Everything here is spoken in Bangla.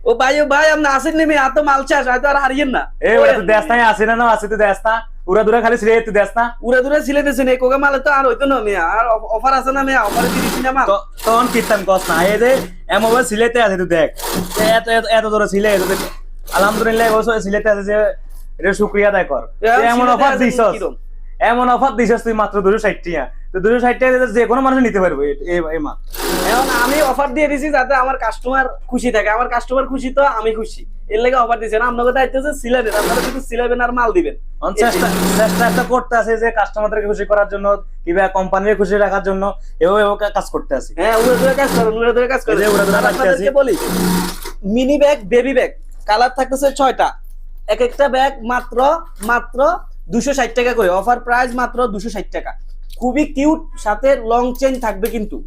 ও ভাই আপনি আসেন নেমে এত মাল চাষ হয়তো আর হারিয়েন না এ ওরা তো দেশ নাই আসে না আসে তো দেশ না উড়া দুরা খালি ছিড়ে তুই দেশ না উড়ে দূরে ছিলে দিয়েছেন এই কোকা মালে তো আর হইতো না মেয়া আর অফার আছে না মেয়া অফারে দিয়েছি না মাল তখন কীর্তন কস না এই যে এমন সিলেতে আছে তুই দেখ এত এত এত দূরে ছিলে আলহামদুলিল্লাহ এবছর সিলেতে আছে যে এটা শুকরিয়া আদায় কর তুই এমন অফার দিছস এমন অফার দিছস তুই মাত্র 260 টাকা তো 260 টাকা যে কোনো মানুষ নিতে পারবে এই মা এখন আমি অফার দিয়ে দিছি যাতে আমার কাস্টমার খুশি থাকে আমার কাস্টমার খুশি তো আমি খুশি এর লাগে অফার দিছেন আপনাদের দায়িত্ব হচ্ছে সিলাবেন আপনারা শুধু সিলাবেন আর মাল দিবেন চেষ্টা করতে আছে যে কাস্টমারদেরকে খুশি করার জন্য কিংবা কোম্পানির খুশি রাখার জন্য এও কাজ করতে আছে হ্যাঁ উড়ে দূরে কাজ করুন উড়ে দূরে কাজ করুন আপনাদেরকে বলি mini bag baby bag colour থাকতেছে 6টা এক একটা ব্যাগ মাত্র 260 টাকা করে অফার প্রাইস মাত্র 260 টাকা খুবই কিউট সাথে লং চেইন থাকবে কিন্তু